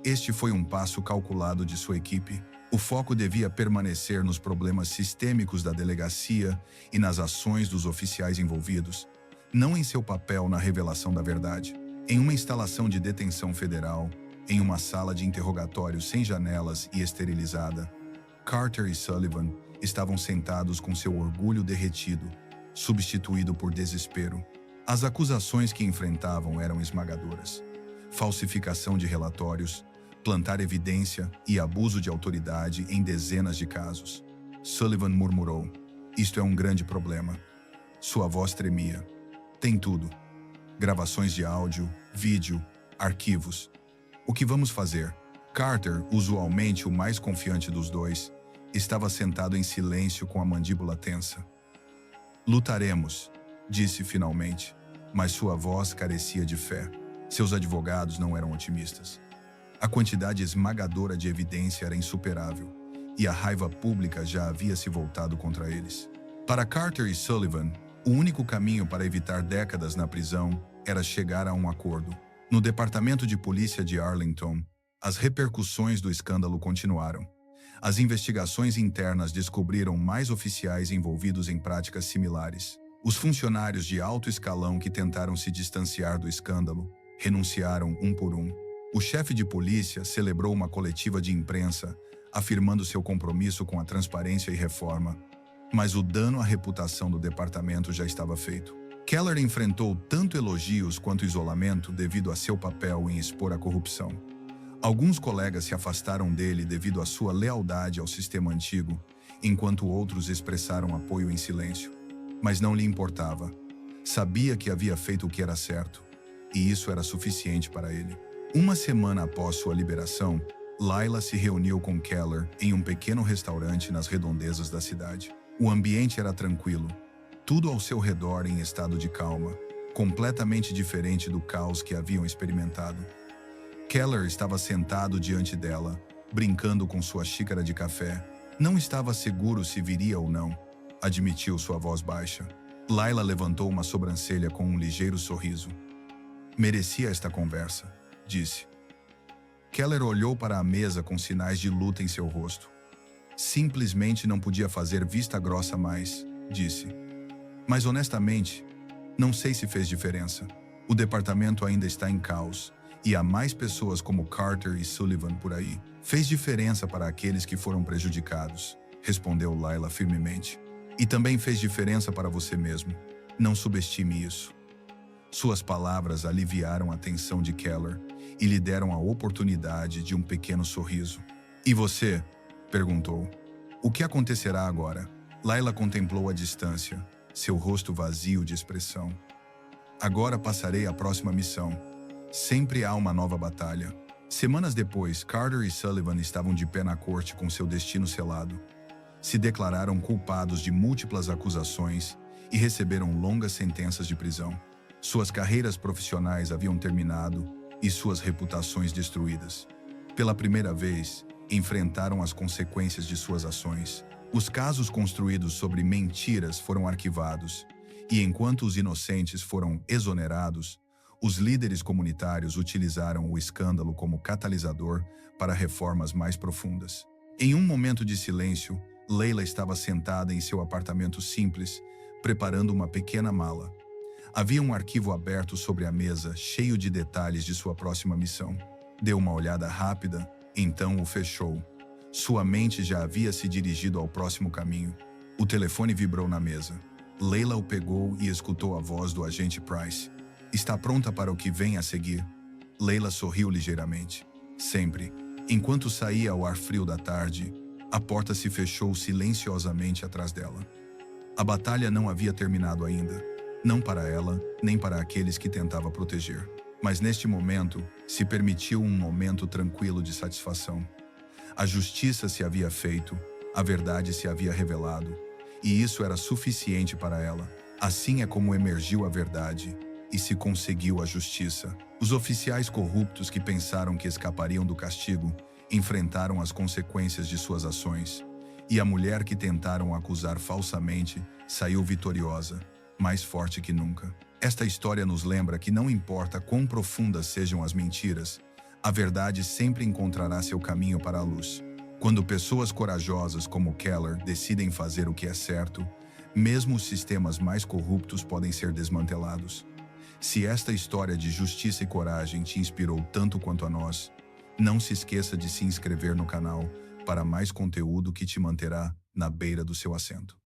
Este foi um passo calculado de sua equipe. O foco devia permanecer nos problemas sistêmicos da delegacia e nas ações dos oficiais envolvidos, não em seu papel na revelação da verdade. Em uma instalação de detenção federal, em uma sala de interrogatório sem janelas e esterilizada, Carter e Sullivan estavam sentados com seu orgulho derretido, substituído por desespero. As acusações que enfrentavam eram esmagadoras. Falsificação de relatórios, plantar evidência e abuso de autoridade em dezenas de casos. Sullivan murmurou: "Isto é um grande problema." Sua voz tremia. "Tem tudo. Gravações de áudio, vídeo, arquivos. O que vamos fazer?" Carter, usualmente o mais confiante dos dois, estava sentado em silêncio com a mandíbula tensa. "Lutaremos", disse finalmente, mas sua voz carecia de fé. Seus advogados não eram otimistas. A quantidade esmagadora de evidência era insuperável, e a raiva pública já havia se voltado contra eles. Para Carter e Sullivan, o único caminho para evitar décadas na prisão era chegar a um acordo. No Departamento de Polícia de Arlington, as repercussões do escândalo continuaram. As investigações internas descobriram mais oficiais envolvidos em práticas similares. Os funcionários de alto escalão que tentaram se distanciar do escândalo renunciaram um por um. O chefe de polícia celebrou uma coletiva de imprensa, afirmando seu compromisso com a transparência e reforma, mas o dano à reputação do departamento já estava feito. Keller enfrentou tanto elogios quanto isolamento devido a seu papel em expor a corrupção. Alguns colegas se afastaram dele devido à sua lealdade ao sistema antigo, enquanto outros expressaram apoio em silêncio. Mas não lhe importava. Sabia que havia feito o que era certo, e isso era suficiente para ele. Uma semana após sua liberação, Layla se reuniu com Keller em um pequeno restaurante nas redondezas da cidade. O ambiente era tranquilo, tudo ao seu redor em estado de calma, completamente diferente do caos que haviam experimentado. Keller estava sentado diante dela, brincando com sua xícara de café. Não estava seguro se viria ou não, admitiu sua voz baixa. Layla levantou uma sobrancelha com um ligeiro sorriso. "Merecia esta conversa", disse. Keller olhou para a mesa com sinais de luta em seu rosto. "Simplesmente não podia fazer vista grossa mais", disse. "Mas honestamente, não sei se fez diferença. O departamento ainda está em caos, e há mais pessoas como Carter e Sullivan por aí. Fez diferença para aqueles que foram prejudicados", respondeu Layla firmemente. "E também fez diferença para você mesmo. Não subestime isso." Suas palavras aliviaram a tensão de Keller e lhe deram a oportunidade de um pequeno sorriso. "E você?" perguntou. "O que acontecerá agora?" Layla contemplou a distância, seu rosto vazio de expressão. "Agora passarei à próxima missão. Sempre há uma nova batalha." Semanas depois, Carter e Sullivan estavam de pé na corte com seu destino selado. Se declararam culpados de múltiplas acusações e receberam longas sentenças de prisão. Suas carreiras profissionais haviam terminado e suas reputações destruídas. Pela primeira vez, enfrentaram as consequências de suas ações. Os casos construídos sobre mentiras foram arquivados, e enquanto os inocentes foram exonerados, os líderes comunitários utilizaram o escândalo como catalisador para reformas mais profundas. Em um momento de silêncio, Layla estava sentada em seu apartamento simples, preparando uma pequena mala. Havia um arquivo aberto sobre a mesa, cheio de detalhes de sua próxima missão. Deu uma olhada rápida, então o fechou. Sua mente já havia se dirigido ao próximo caminho. O telefone vibrou na mesa. Layla o pegou e escutou a voz do agente Price. "Está pronta para o que vem a seguir?" Layla sorriu ligeiramente. Sempre. Enquanto saía ao ar frio da tarde, a porta se fechou silenciosamente atrás dela. A batalha não havia terminado ainda. Não para ela, nem para aqueles que tentava proteger. Mas neste momento, se permitiu um momento tranquilo de satisfação. A justiça se havia feito, a verdade se havia revelado, e isso era suficiente para ela. Assim é como emergiu a verdade, e se conseguiu a justiça. Os oficiais corruptos que pensaram que escapariam do castigo, enfrentaram as consequências de suas ações, e a mulher que tentaram acusar falsamente saiu vitoriosa, mais forte que nunca. Esta história nos lembra que não importa quão profundas sejam as mentiras, a verdade sempre encontrará seu caminho para a luz. Quando pessoas corajosas como Keller decidem fazer o que é certo, mesmo os sistemas mais corruptos podem ser desmantelados. Se esta história de justiça e coragem te inspirou tanto quanto a nós, não se esqueça de se inscrever no canal para mais conteúdo que te manterá na beira do seu assento.